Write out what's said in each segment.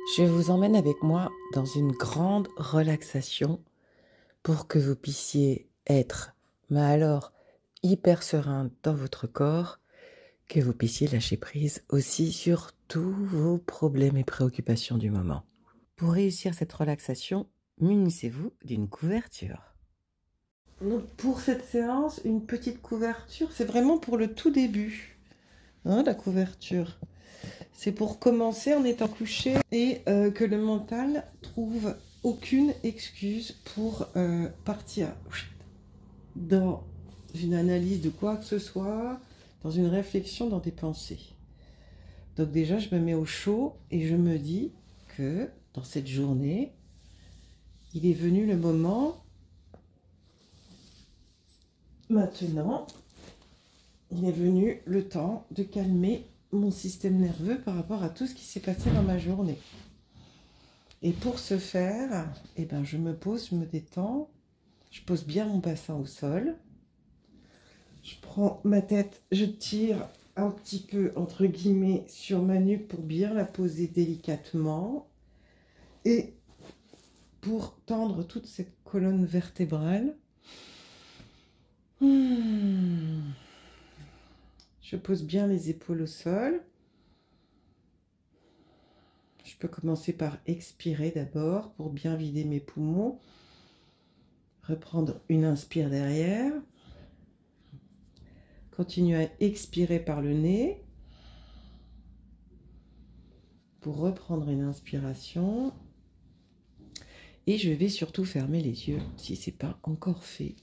Je vous emmène avec moi dans une grande relaxation pour que vous puissiez être, mais alors hyper serein dans votre corps, que vous puissiez lâcher prise aussi sur tous vos problèmes et préoccupations du moment. Pour réussir cette relaxation, munissez-vous d'une couverture. Donc pour cette séance, une petite couverture, c'est vraiment pour le tout début, hein, la couverture. C'est pour commencer en étant couché et que le mental trouve aucune excuse pour partir dans une analyse de quoi que ce soit, dans une réflexion, dans des pensées. Donc déjà, je me mets au chaud et je me dis que dans cette journée, il est venu le moment, maintenant, il est venu le temps de calmer mon système nerveux par rapport à tout ce qui s'est passé dans ma journée. Et pour ce faire, eh ben, je me pose, je me détends, je pose bien mon bassin au sol, je prends ma tête, je tire un petit peu, entre guillemets, sur ma nuque pour bien la poser délicatement et pour tendre toute cette colonne vertébrale. Je pose bien les épaules au sol. Je peux commencer par expirer d'abord pour bien vider mes poumons. Reprendre une inspire derrière. Continue à expirer par le nez pour reprendre une inspiration. Et je vais surtout fermer les yeux si ce n'est pas encore fait.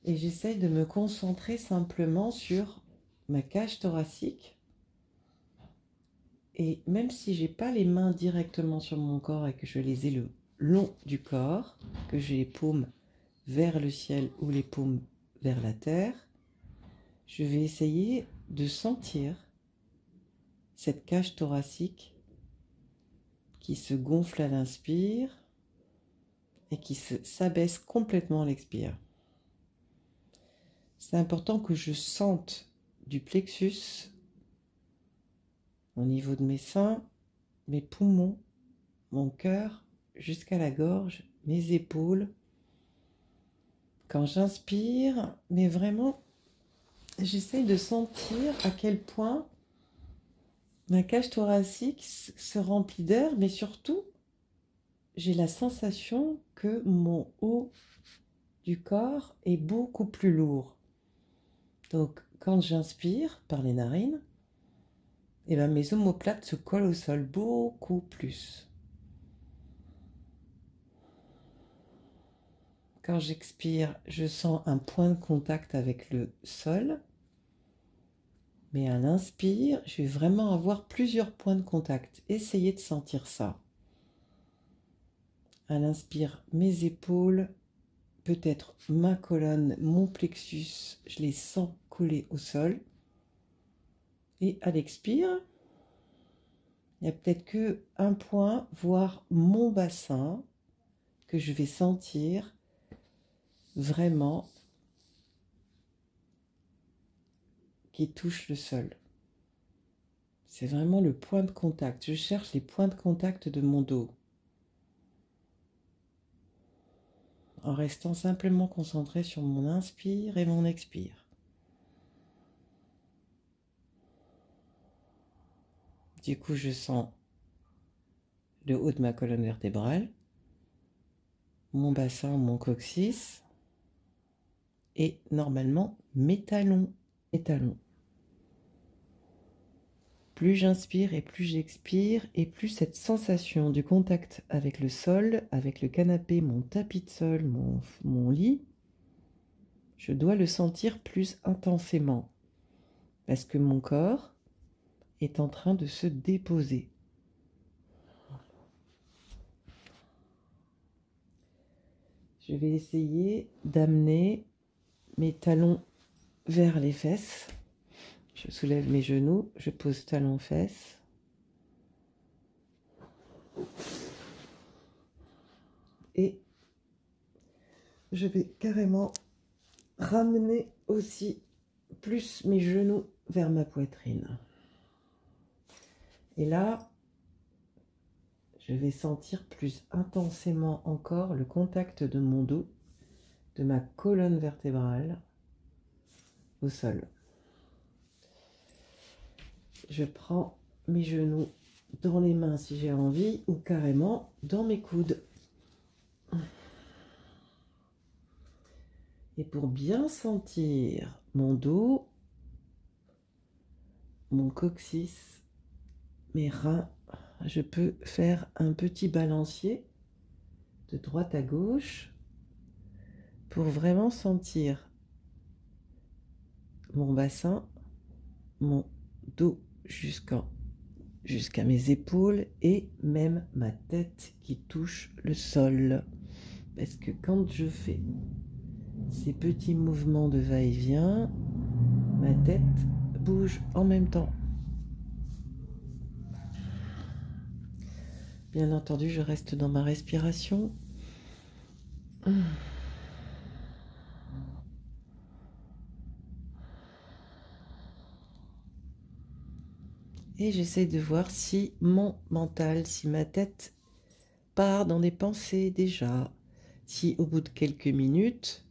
Et j'essaye de me concentrer simplement sur ma cage thoracique. Et même si j'ai pas les mains directement sur mon corps et que je les ai le long du corps, que j'ai les paumes vers le ciel ou les paumes vers la terre, je vais essayer de sentir cette cage thoracique qui se gonfle à l'inspire et qui s'abaisse complètement à l'expire. C'est important que je sente du plexus au niveau de mes seins, mes poumons, mon cœur, jusqu'à la gorge, mes épaules. Quand j'inspire, mais vraiment, j'essaye de sentir à quel point ma cage thoracique se remplit d'air, mais surtout, j'ai la sensation que mon haut du corps est beaucoup plus lourd. Donc, quand j'inspire par les narines, eh ben, mes omoplates se collent au sol beaucoup plus. Quand j'expire, je sens un point de contact avec le sol. Mais à l'inspire, je vais vraiment avoir plusieurs points de contact. Essayez de sentir ça. À l'inspire, mes épaules, peut-être ma colonne, mon plexus, je les sens collés au sol. Et à l'expire, il n'y a peut-être qu'un point, voire mon bassin, que je vais sentir vraiment qui touche le sol. C'est vraiment le point de contact. Je cherche les points de contact de mon dos. En restant simplement concentré sur mon inspire et mon expire. Du coup, je sens le haut de ma colonne vertébrale, mon bassin, mon coccyx et normalement mes talons. Mes talons. Plus j'inspire et plus j'expire, et plus cette sensation du contact avec le sol, avec le canapé, mon tapis de sol, mon lit, je dois le sentir plus intensément, parce que mon corps est en train de se déposer. Je vais essayer d'amener mes talons vers les fesses. Je soulève mes genoux, je pose talons fesses. Et je vais carrément ramener aussi plus mes genoux vers ma poitrine. Et là, je vais sentir plus intensément encore le contact de mon dos, de ma colonne vertébrale au sol. Je prends mes genoux dans les mains si j'ai envie ou carrément dans mes coudes. Et pour bien sentir mon dos, mon coccyx, mes reins, je peux faire un petit balancier de droite à gauche pour vraiment sentir mon bassin, mon dos jusqu'à mes épaules et même ma tête qui touche le sol. Parce que quand je fais ces petits mouvements de va-et-vient, ma tête bouge en même temps. Bien entendu, je reste dans ma respiration. Et j'essaie de voir si mon mental, si ma tête part dans des pensées déjà, si au bout de quelques minutes,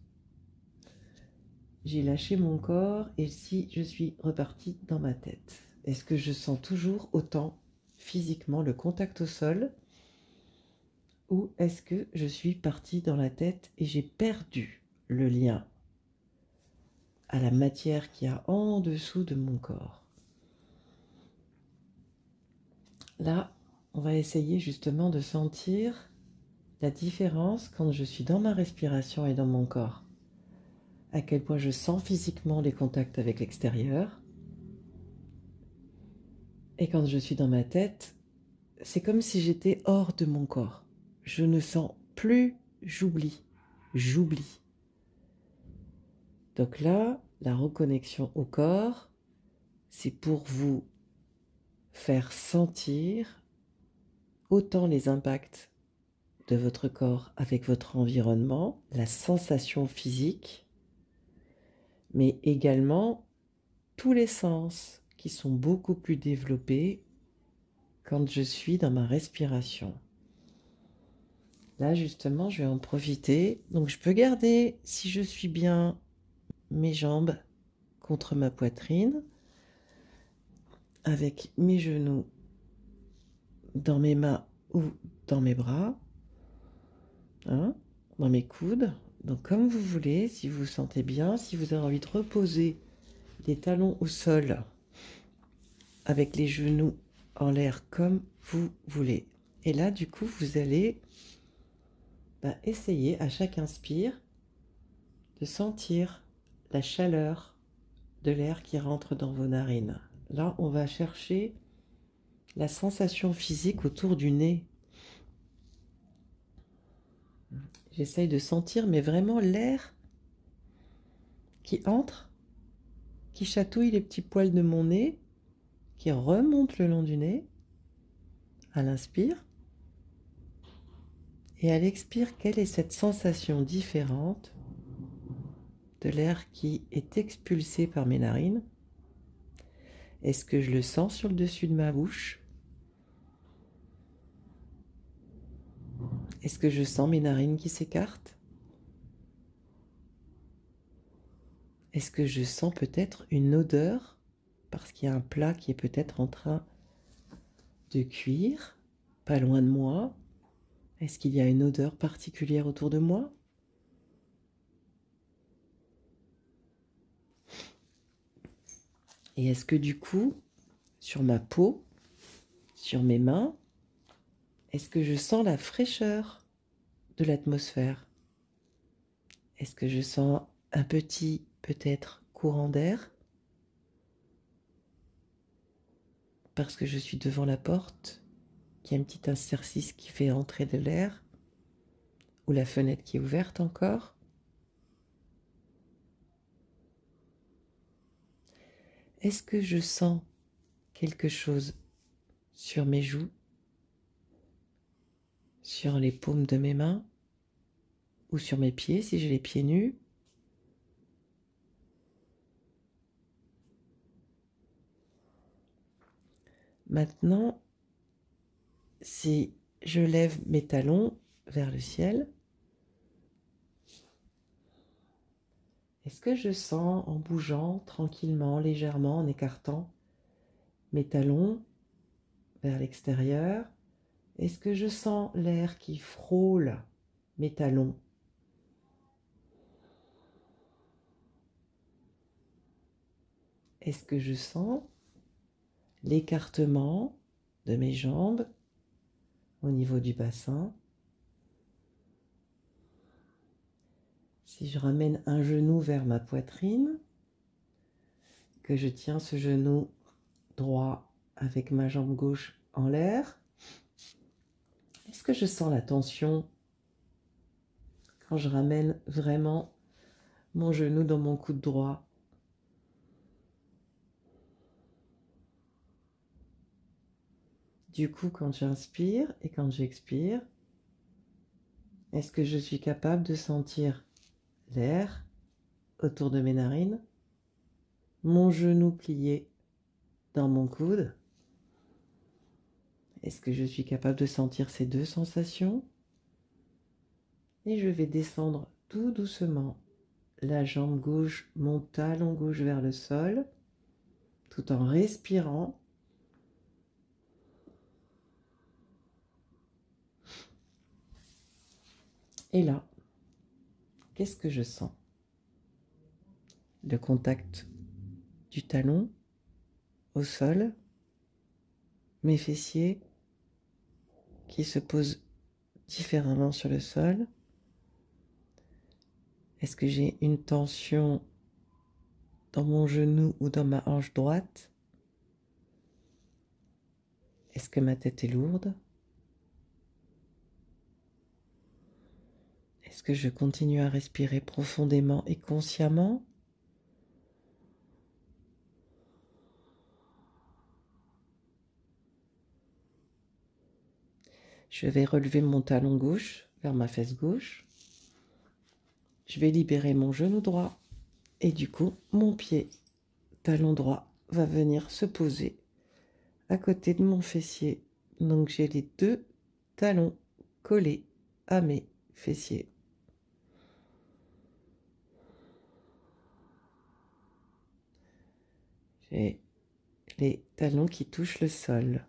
j'ai lâché mon corps et si je suis repartie dans ma tête. Est-ce que je sens toujours autant physiquement le contact au sol ou est-ce que je suis partie dans la tête et j'ai perdu le lien à la matière qu'il y a en dessous de mon corps? Là, on va essayer justement de sentir la différence quand je suis dans ma respiration et dans mon corps. À quel point je sens physiquement les contacts avec l'extérieur. Et quand je suis dans ma tête, c'est comme si j'étais hors de mon corps. Je ne sens plus, j'oublie. Donc là, la reconnexion au corps, c'est pour vous faire sentir autant les impacts de votre corps avec votre environnement, la sensation physique, mais également tous les sens qui sont beaucoup plus développés quand je suis dans ma respiration. Là, justement, je vais en profiter. Donc, je peux garder, si je suis bien, mes jambes contre ma poitrine, avec mes genoux dans mes mains ou dans mes bras, dans mes coudes. Donc, comme vous voulez, si vous vous sentez bien, si vous avez envie de reposer les talons au sol avec les genoux en l'air comme vous voulez. Et là, du coup, vous allez essayer à chaque inspire de sentir la chaleur de l'air qui rentre dans vos narines. Là, on va chercher la sensation physique autour du nez. J'essaye de sentir, mais vraiment l'air qui entre, qui chatouille les petits poils de mon nez, qui remonte le long du nez, à l'inspire. Et à l'expire, quelle est cette sensation différente de l'air qui est expulsé par mes narines? Est-ce que je le sens sur le dessus de ma bouche? Est-ce que je sens mes narines qui s'écartent? Est-ce que je sens peut-être une odeur parce qu'il y a un plat qui est peut-être en train de cuire, pas loin de moi? Est-ce qu'il y a une odeur particulière autour de moi? Et est-ce que du coup, sur ma peau, sur mes mains, est-ce que je sens la fraîcheur de l'atmosphère? Est-ce que je sens un petit, peut-être, courant d'air? Parce que je suis devant la porte, qu'il y a un petit interstice qui fait entrer de l'air, ou la fenêtre qui est ouverte encore? Est-ce que je sens quelque chose sur mes joues, sur les paumes de mes mains, ou sur mes pieds si j'ai les pieds nus? Maintenant, si je lève mes talons vers le ciel, est-ce que je sens en bougeant tranquillement, légèrement, en écartant mes talons vers l'extérieur, est-ce que je sens l'air qui frôle mes talons? Est-ce que je sens l'écartement de mes jambes au niveau du bassin? Si je ramène un genou vers ma poitrine, que je tiens ce genou droit avec ma jambe gauche en l'air, est-ce que je sens la tension quand je ramène vraiment mon genou dans mon coude droit? Du coup, quand j'inspire et quand j'expire, est-ce que je suis capable de sentir l'air autour de mes narines, mon genou plié dans mon coude? Est-ce que je suis capable de sentir ces deux sensations? Et je vais descendre tout doucement la jambe gauche, mon talon gauche vers le sol, tout en respirant. Et là, qu'est-ce que je sens? Le contact du talon au sol, mes fessiers qui se posent différemment sur le sol. Est-ce que j'ai une tension dans mon genou ou dans ma hanche droite? Est-ce que ma tête est lourde? Est-ce que je continue à respirer profondément et consciemment? Je vais relever mon talon gauche vers ma fesse gauche. Je vais libérer mon genou droit et du coup, mon pied talon droit va venir se poser à côté de mon fessier. Donc j'ai les deux talons collés à mes fessiers. J'ai les talons qui touchent le sol.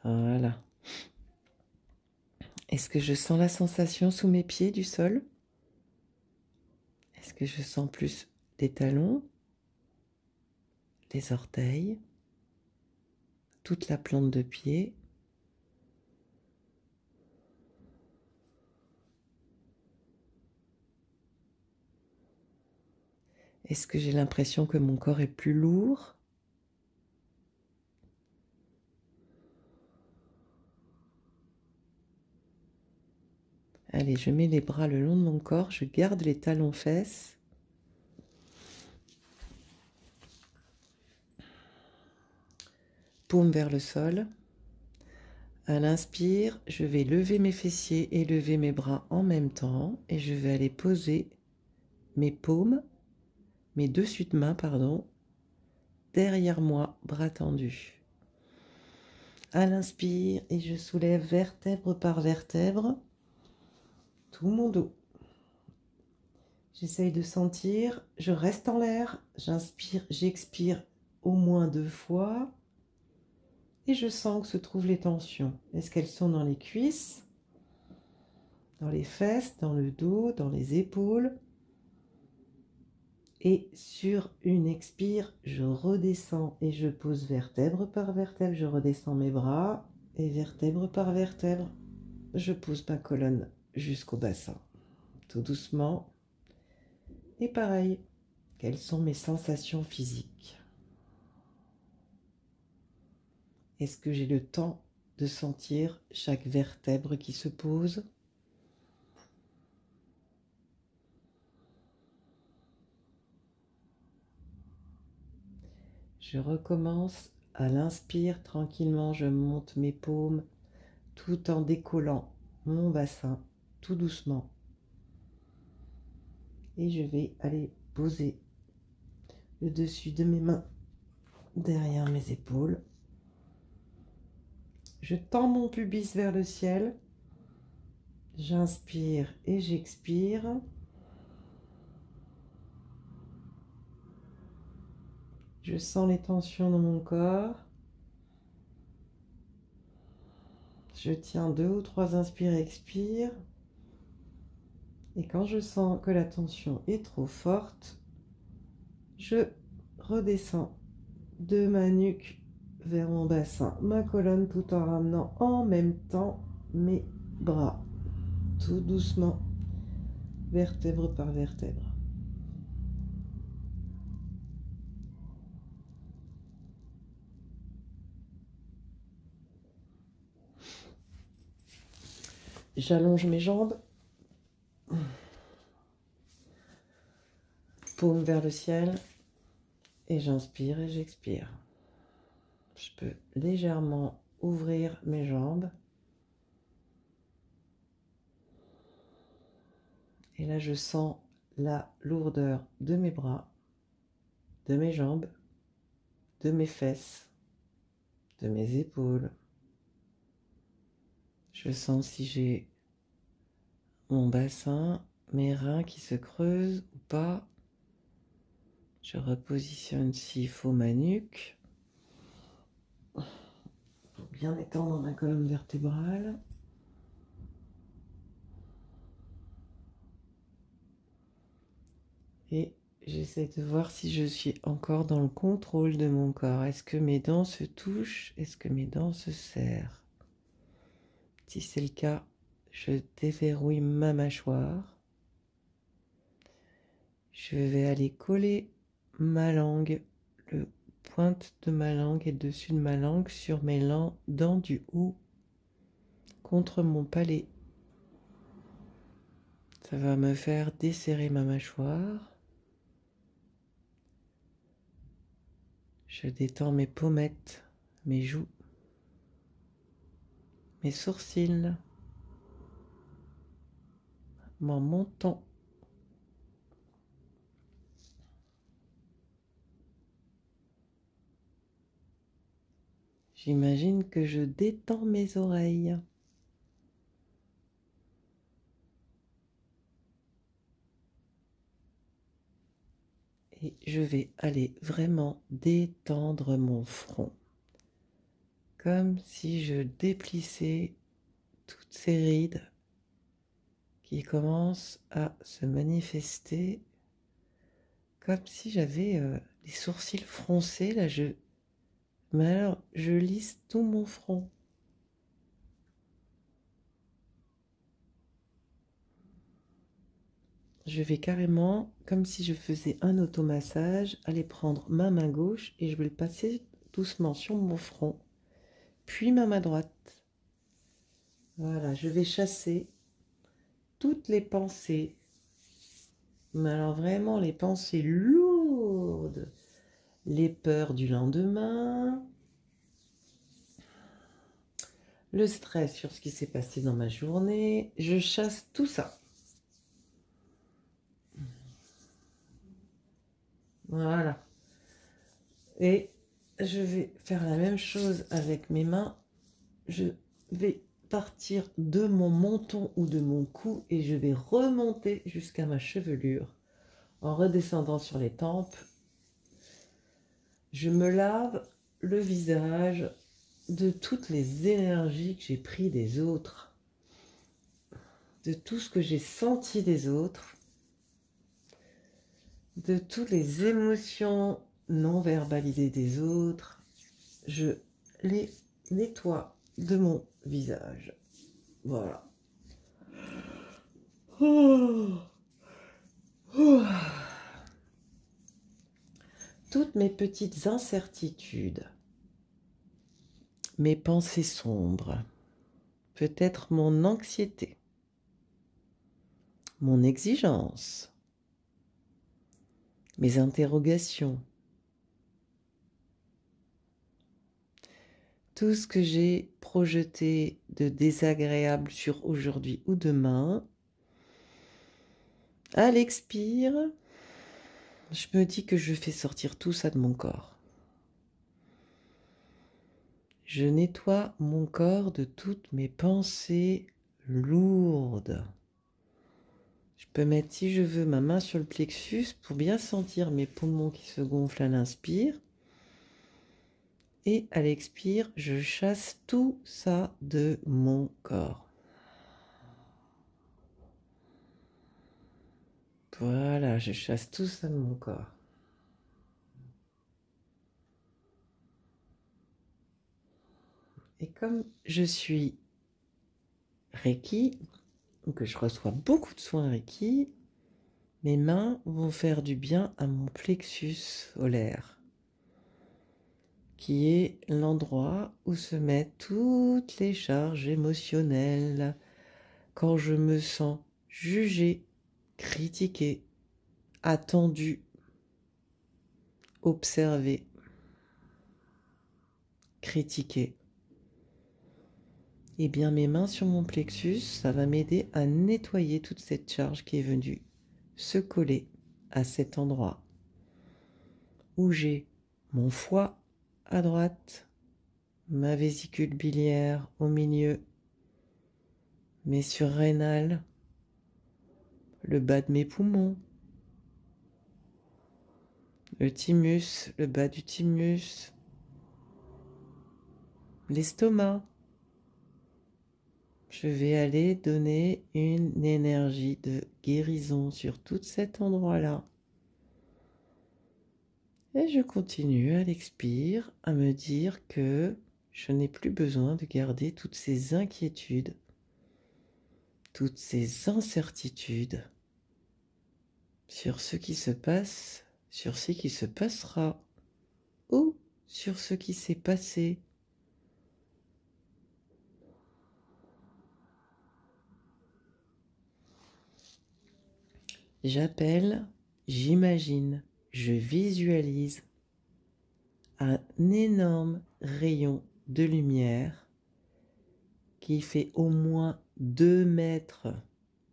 Voilà. Est-ce que je sens la sensation sous mes pieds du sol? Est-ce que je sens plus des talons, des orteils, toute la plante de pied? Est-ce que j'ai l'impression que mon corps est plus lourd? Allez, je mets les bras le long de mon corps, je garde les talons fesses. Paume vers le sol. À l'inspire, je vais lever mes fessiers et lever mes bras en même temps et je vais aller poser mes paumes, mes dessus de main, pardon, derrière moi, bras tendus. À l'inspire, et je soulève vertèbre par vertèbre tout mon dos. J'essaye de sentir, je reste en l'air, j'inspire, j'expire au moins 2 fois. Et je sens que se trouvent les tensions. Est-ce qu'elles sont dans les cuisses, dans les fesses, dans le dos, dans les épaules? Et sur une expire, je redescends et je pose vertèbre par vertèbre. Je redescends mes bras et vertèbre par vertèbre, je pose ma colonne jusqu'au bassin. Tout doucement. Et pareil, quelles sont mes sensations physiques? Est-ce que j'ai le temps de sentir chaque vertèbre qui se pose? Je recommence à l'inspire tranquillement, je monte mes paumes tout en décollant mon bassin tout doucement. Et je vais aller poser le dessus de mes mains derrière mes épaules. Je tends mon pubis vers le ciel. J'inspire et j'expire. Je sens les tensions dans mon corps. Je tiens 2 ou 3 inspires et expire. Et quand je sens que la tension est trop forte, je redescends de ma nuque vers mon bassin, ma colonne, tout en ramenant en même temps mes bras, tout doucement, vertèbre par vertèbre. J'allonge mes jambes, paume vers le ciel, et j'inspire et j'expire. Je peux légèrement ouvrir mes jambes. Et là, je sens la lourdeur de mes bras, de mes jambes, de mes fesses, de mes épaules. Je sens si j'ai mon bassin, mes reins qui se creusent ou pas. Je repositionne s'il faut ma nuque pour bien étendre ma colonne vertébrale. Et j'essaie de voir si je suis encore dans le contrôle de mon corps. Est-ce que mes dents se touchent? Est-ce que mes dents se serrent? Si c'est le cas, je déverrouille ma mâchoire. Je vais aller coller ma langue, le pointe de ma langue et le dessus de ma langue sur mes dents du haut contre mon palais. Ça va me faire desserrer ma mâchoire. Je détends mes pommettes, mes joues, mes sourcils, mon menton. J'imagine que je détends mes oreilles. Et je vais aller vraiment détendre mon front. Comme si je déplissais toutes ces rides qui commencent à se manifester. Comme si j'avais les sourcils froncés. Là, mais alors, je lisse tout mon front. Je vais carrément, comme si je faisais un automassage, aller prendre ma main gauche et je vais le passer doucement sur mon front, puis ma main droite. Voilà, je vais chasser toutes les pensées, mais alors vraiment les pensées lourdes, les peurs du lendemain, le stress sur ce qui s'est passé dans ma journée. Je chasse tout ça. Voilà. Et je vais faire la même chose avec mes mains. Je vais partir de mon menton ou de mon cou et je vais remonter jusqu'à ma chevelure en redescendant sur les tempes. Je me lave le visage de toutes les énergies que j'ai prises des autres, de tout ce que j'ai senti des autres, de toutes les émotions non verbalisées des autres. Je les nettoie de mon visage. Voilà. Toutes mes petites incertitudes, mes pensées sombres, peut-être mon anxiété, mon exigence, mes interrogations, tout ce que j'ai projeté de désagréable sur aujourd'hui ou demain, à l'expire, Je me dis que je fais sortir tout ça de mon corps. Je nettoie mon corps de toutes mes pensées lourdes. Je peux mettre, si je veux, ma main sur le plexus pour bien sentir mes poumons qui se gonflent à l'inspire. Et à l'expire, je chasse tout ça de mon corps. Voilà, je chasse tout ça de mon corps. Et comme je suis Reiki, que je reçois beaucoup de soins Reiki, mes mains vont faire du bien à mon plexus solaire, qui est l'endroit où se mettent toutes les charges émotionnelles quand je me sens jugée, critiquée, attendue, observée, critiquée. Eh bien, mes mains sur mon plexus, ça va m'aider à nettoyer toute cette charge qui est venue se coller à cet endroit où j'ai mon foie à droite, ma vésicule biliaire au milieu, mes surrénales, le bas de mes poumons, le thymus, le bas du thymus, l'estomac. Je vais aller donner une énergie de guérison sur tout cet endroit-là. Et je continue à l'expire à me dire que je n'ai plus besoin de garder toutes ces inquiétudes, toutes ces incertitudes sur ce qui se passe, sur ce qui se passera ou sur ce qui s'est passé. J'appelle, j'imagine, je visualise un énorme rayon de lumière qui fait au moins 2 mètres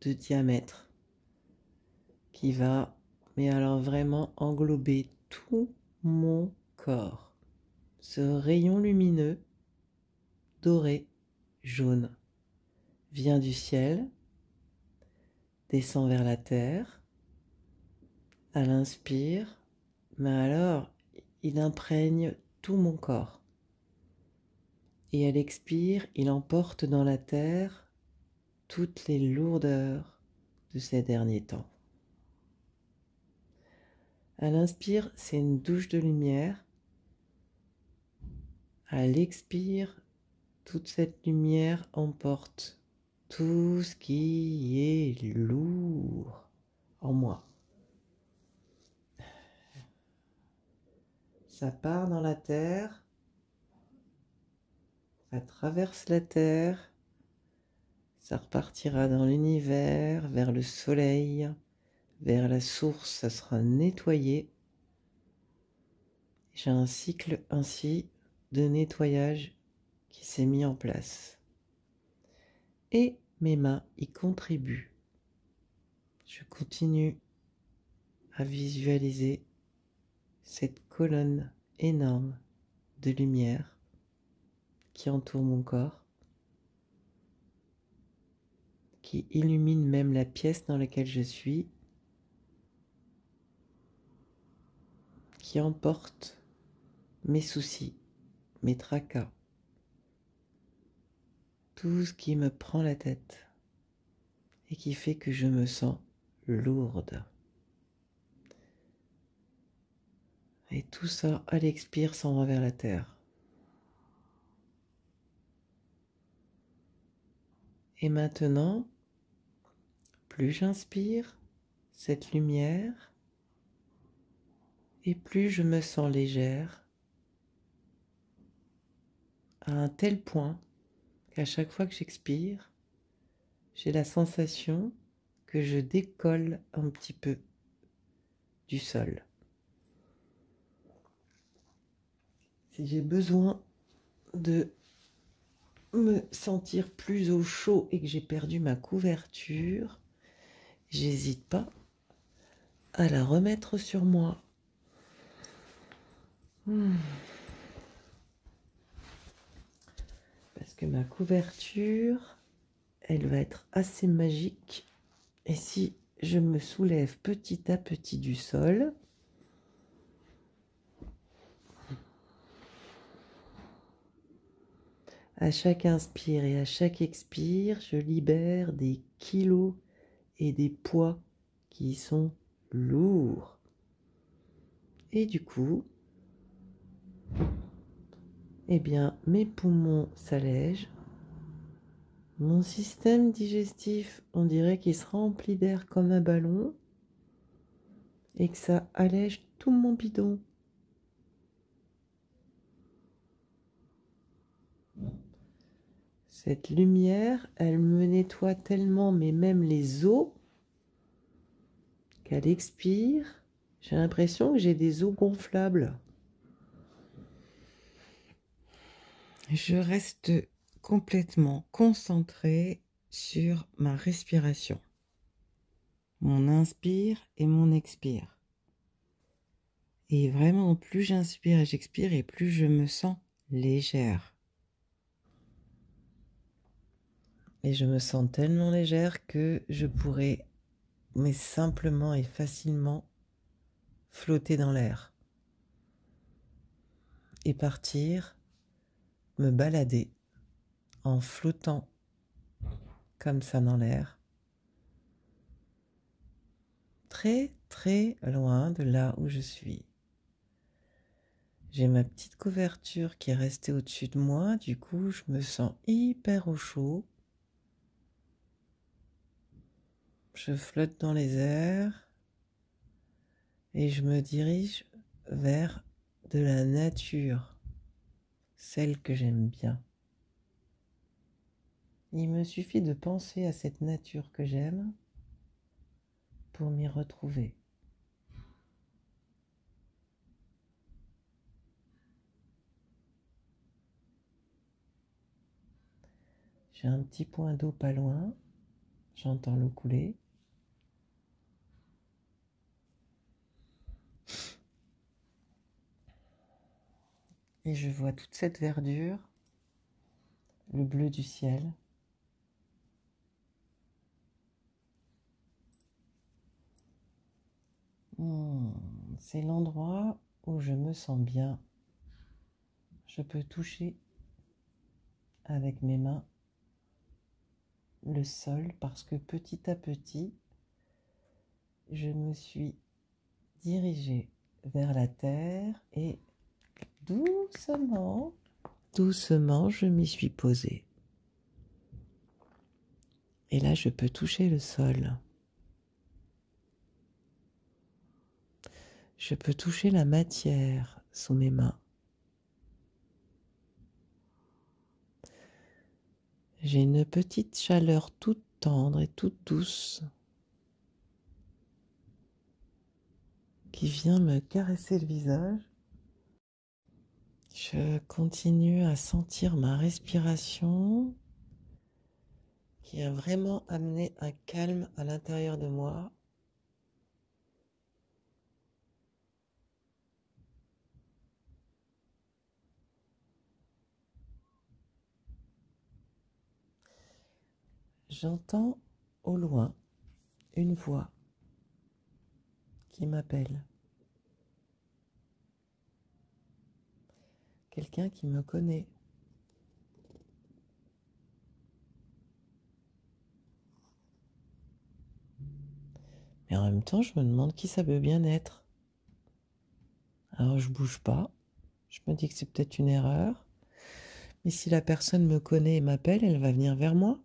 de diamètre, qui va, mais alors vraiment englober tout mon corps. Ce rayon lumineux, doré, jaune, vient du ciel, descend vers la terre, à l'inspire, mais alors il imprègne tout mon corps. Et à l'expire, il emporte dans la terre toutes les lourdeurs de ces derniers temps. À l'inspire, c'est une douche de lumière. À l'expire, toute cette lumière emporte tout ce qui est lourd en moi. Ça part dans la terre, ça traverse la terre, ça repartira dans l'univers, vers le soleil, vers la source, ça sera nettoyé. J'ai un cycle ainsi de nettoyage qui s'est mis en place. Et mes mains y contribuent. Je continue à visualiser cette colonne énorme de lumière qui entoure mon corps, qui illumine même la pièce dans laquelle je suis, qui emporte mes soucis, mes tracas, tout ce qui me prend la tête et qui fait que je me sens lourde. Et tout ça, à l'expire, s'en va vers la terre. Et maintenant, plus j'inspire cette lumière, et plus je me sens légère, à un tel point qu'à chaque fois que j'expire, j'ai la sensation que je décolle un petit peu du sol. Si j'ai besoin de me sentir plus au chaud et que j'ai perdu ma couverture, j'hésite pas à la remettre sur moi. Parce que ma couverture, elle va être assez magique. Et si je me soulève petit à petit du sol, à chaque inspire et à chaque expire, je libère des kilos et des poids qui sont lourds. Et du coup, eh bien, mes poumons s'allègent. Mon système digestif, on dirait qu'il se remplit d'air comme un ballon et que ça allège tout mon bidon. Cette lumière, elle me nettoie tellement, mais même les os, qu'elle expire. J'ai l'impression que j'ai des os gonflables. Je reste complètement concentrée sur ma respiration. Mon inspire et mon expire. Et vraiment, plus j'inspire et j'expire, et plus je me sens légère. Et je me sens tellement légère que je pourrais, mais simplement et facilement, flotter dans l'air. Et partir, me balader, en flottant comme ça dans l'air. Très, très loin de là où je suis. J'ai ma petite couverture qui est restée au-dessus de moi, du coup je me sens hyper au chaud. Je flotte dans les airs et je me dirige vers de la nature, celle que j'aime bien. Il me suffit de penser à cette nature que j'aime pour m'y retrouver. J'ai un petit point d'eau pas loin, j'entends l'eau couler. Et je vois toute cette verdure, le bleu du ciel. C'est l'endroit où je me sens bien. Je peux toucher avec mes mains le sol parce que petit à petit, je me suis dirigée vers la terre et doucement, doucement, je m'y suis posée. Et là, je peux toucher le sol. Je peux toucher la matière sous mes mains. J'ai une petite chaleur toute tendre et toute douce qui vient me caresser le visage. Je continue à sentir ma respiration qui a vraiment amené un calme à l'intérieur de moi. J'entends au loin une voix qui m'appelle. Quelqu'un qui me connaît. Mais en même temps, je me demande qui ça peut bien être. Alors je bouge pas. Je me dis que c'est peut-être une erreur. Mais si la personne me connaît et m'appelle, elle va venir vers moi.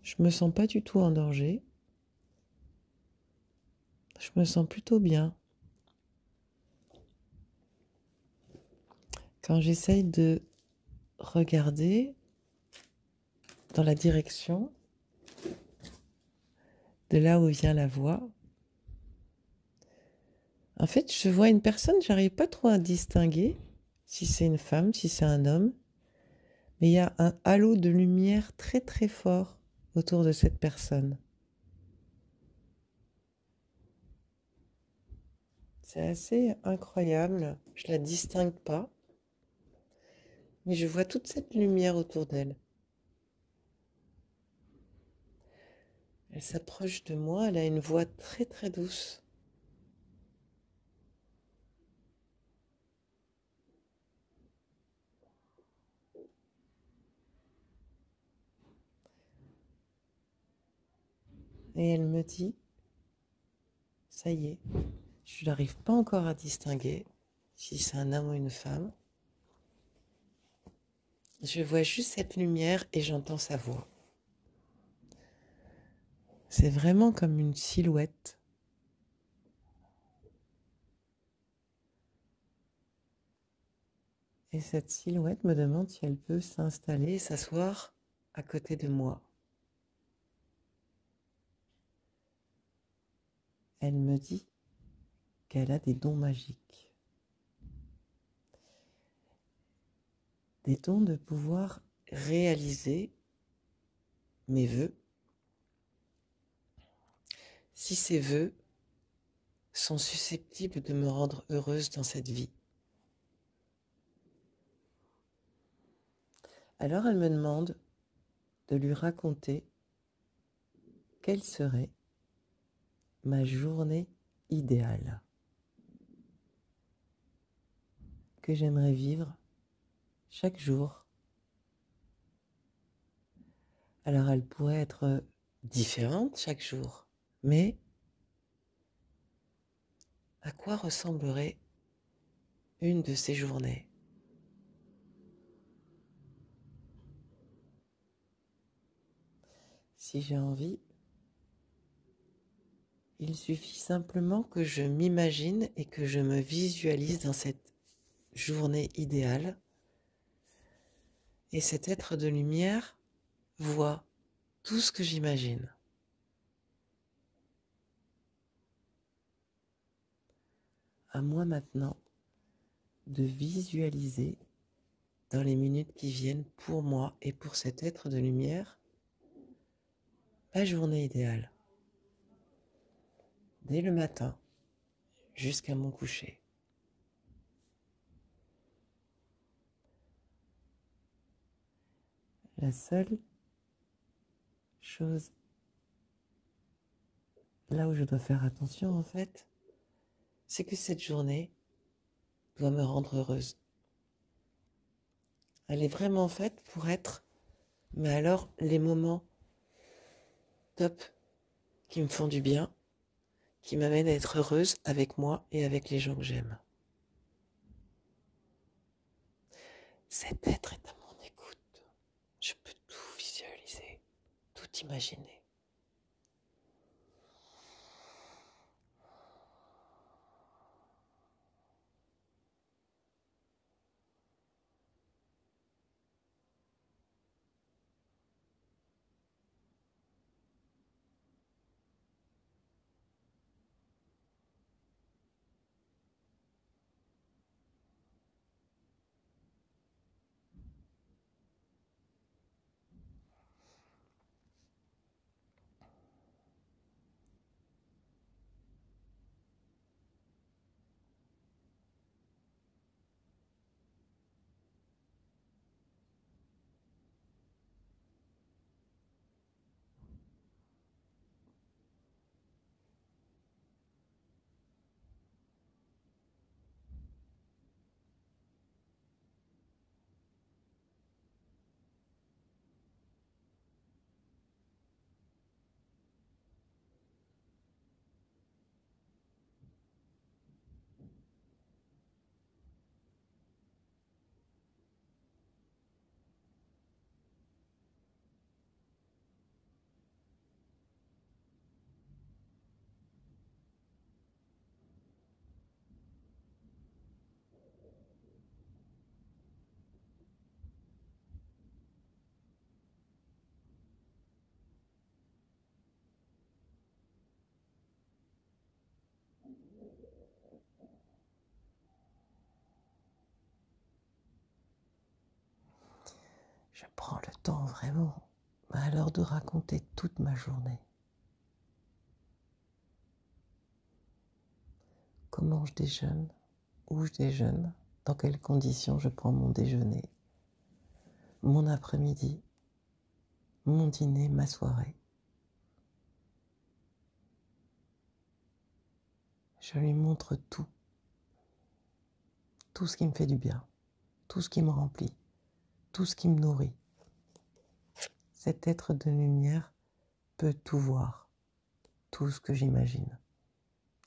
Je me sens pas du tout en danger. Je me sens plutôt bien. Quand j'essaye de regarder dans la direction de là où vient la voix, en fait, je vois une personne, j'arrive pas trop à distinguer si c'est une femme, si c'est un homme, mais il y a un halo de lumière très très fort autour de cette personne. C'est assez incroyable. Je la distingue pas, mais je vois toute cette lumière autour d'elle. Elle s'approche de moi, elle a une voix très très douce. Et elle me dit, ça y est, je n'arrive pas encore à distinguer si c'est un homme ou une femme. Je vois juste cette lumière et j'entends sa voix. C'est vraiment comme une silhouette. Et cette silhouette me demande si elle peut s'installer et s'asseoir à côté de moi. Elle me dit qu'elle a des dons magiques. Des dons de pouvoir réaliser mes vœux si ces vœux sont susceptibles de me rendre heureuse dans cette vie. Alors elle me demande de lui raconter quelle serait ma journée idéale que j'aimerais vivre chaque jour. Alors elle pourrait être différente chaque jour, mais à quoi ressemblerait une de ces journées? Si j'ai envie, il suffit simplement que je m'imagine et que je me visualise dans cette journée idéale. Et cet être de lumière voit tout ce que j'imagine. À moi maintenant de visualiser dans les minutes qui viennent pour moi et pour cet être de lumière ma journée idéale. Dès le matin jusqu'à mon coucher. La seule chose, là où je dois faire attention en fait, c'est que cette journée doit me rendre heureuse. Elle est vraiment faite pour être, mais alors les moments top qui me font du bien, qui m'amènent à être heureuse avec moi et avec les gens que j'aime. Cet être est à mon écoute. Je peux tout visualiser, tout imaginer. Je prends le temps vraiment alors de raconter toute ma journée. comment je déjeune, où je déjeune, dans quelles conditions je prends mon déjeuner, mon après-midi, mon dîner, ma soirée. Je lui montre tout ce qui me fait du bien, tout ce qui me remplit, tout ce qui me nourrit. Cet être de lumière peut tout voir, tout ce que j'imagine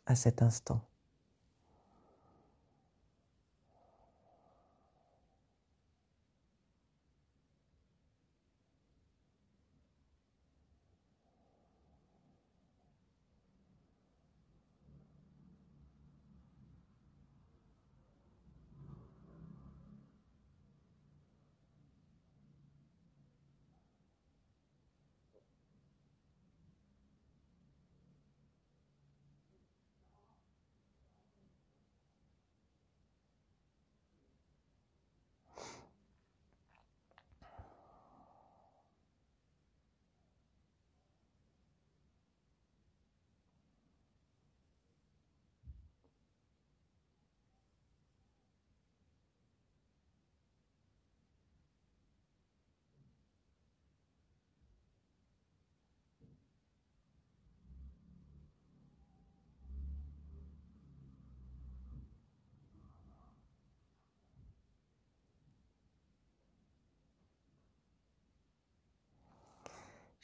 à cet instant.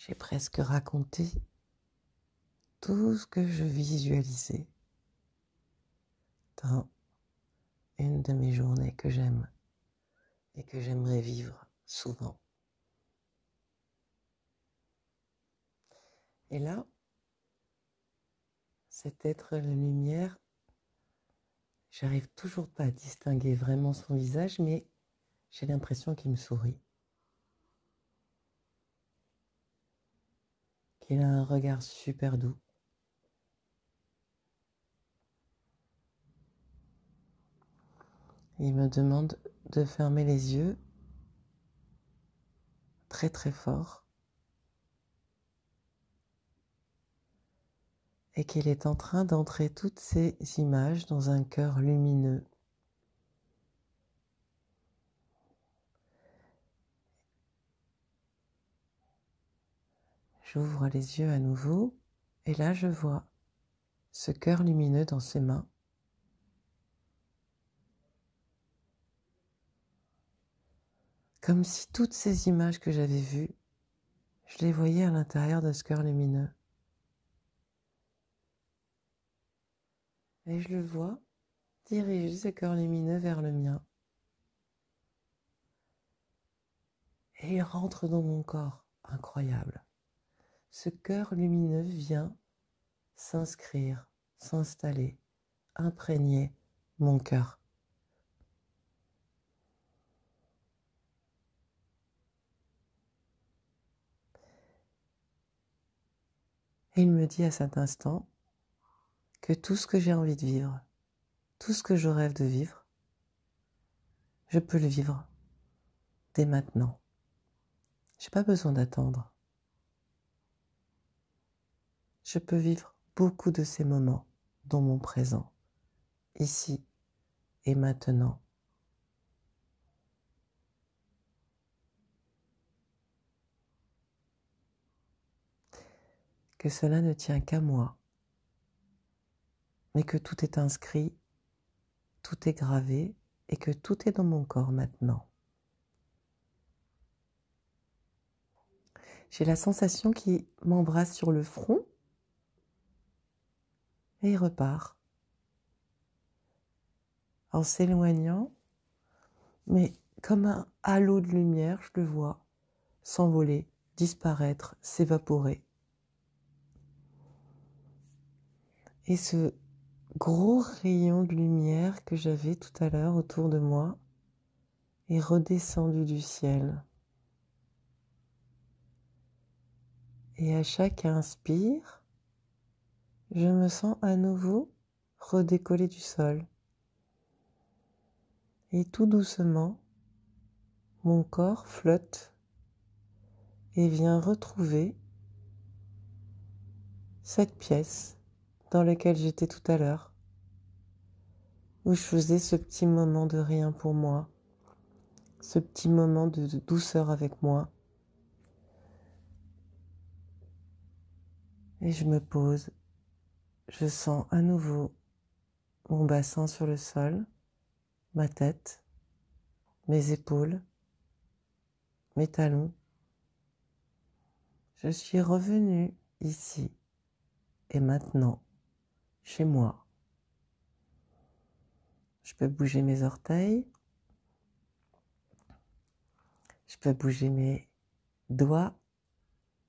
J'ai presque raconté tout ce que je visualisais dans une de mes journées que j'aime et que j'aimerais vivre souvent. Et là, cet être de lumière, j'arrive toujours pas à distinguer vraiment son visage, mais j'ai l'impression qu'il me sourit. Qu'il a un regard super doux. Il me demande de fermer les yeux très très fort et qu'il est en train d'entrer toutes ces images dans un cœur lumineux. J'ouvre les yeux à nouveau et là je vois ce cœur lumineux dans ses mains. Comme si toutes ces images que j'avais vues, je les voyais à l'intérieur de ce cœur lumineux. Et je le vois diriger ce cœur lumineux vers le mien. Et il rentre dans mon corps. Incroyable. Ce cœur lumineux vient s'inscrire, s'installer, imprégner mon cœur. Et il me dit à cet instant que tout ce que j'ai envie de vivre, tout ce que je rêve de vivre, je peux le vivre dès maintenant. Je n'ai pas besoin d'attendre. Je peux vivre beaucoup de ces moments dans mon présent, ici et maintenant. Que cela ne tient qu'à moi, mais que tout est inscrit, tout est gravé et que tout est dans mon corps maintenant. J'ai la sensation qu'il m'embrasse sur le front et il repart en s'éloignant, mais comme un halo de lumière, je le vois s'envoler, disparaître, s'évaporer. Et ce gros rayon de lumière que j'avais tout à l'heure autour de moi est redescendu du ciel. Et à chaque inspire, je me sens à nouveau redécoller du sol. Et tout doucement, mon corps flotte et vient retrouver cette pièce dans laquelle j'étais tout à l'heure, où je faisais ce petit moment de rien pour moi, ce petit moment de douceur avec moi. Et je me pose, je sens à nouveau mon bassin sur le sol, ma tête, mes épaules, mes talons. Je suis revenue ici et maintenant, chez moi. Je peux bouger mes orteils, je peux bouger mes doigts,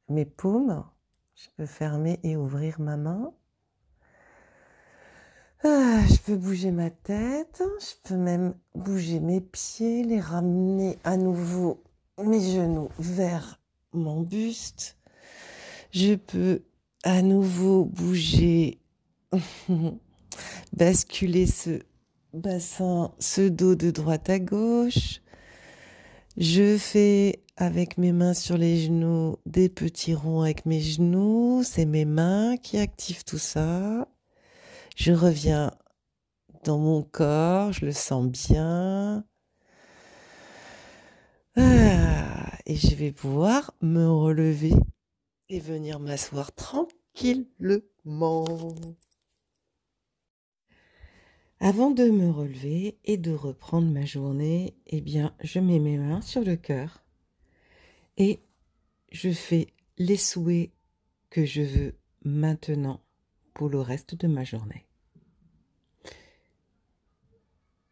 mes paumes, je peux fermer et ouvrir ma main. Je peux bouger ma tête, je peux même bouger mes pieds, les ramener à nouveau mes genoux vers mon buste. Je peux à nouveau bouger, basculer ce bassin, ce dos de droite à gauche. Je fais avec mes mains sur les genoux des petits ronds avec mes genoux. C'est mes mains qui activent tout ça. Je reviens dans mon corps, je le sens bien. Et je vais pouvoir me relever et venir m'asseoir tranquillement. Avant de me relever et de reprendre ma journée, eh bien, je mets mes mains sur le cœur et je fais les souhaits que je veux maintenant pour le reste de ma journée.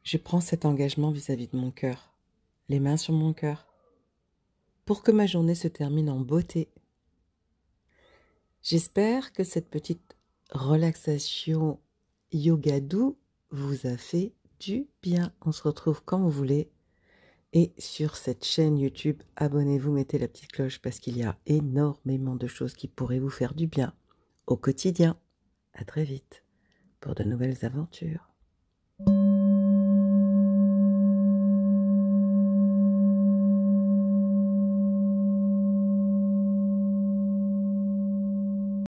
Je prends cet engagement vis-à-vis de mon cœur, les mains sur mon cœur, pour que ma journée se termine en beauté. J'espère que cette petite relaxation yoga doux vous a fait du bien. On se retrouve quand vous voulez. Et sur cette chaîne YouTube, abonnez-vous, mettez la petite cloche parce qu'il y a énormément de choses qui pourraient vous faire du bien au quotidien. À très vite pour de nouvelles aventures.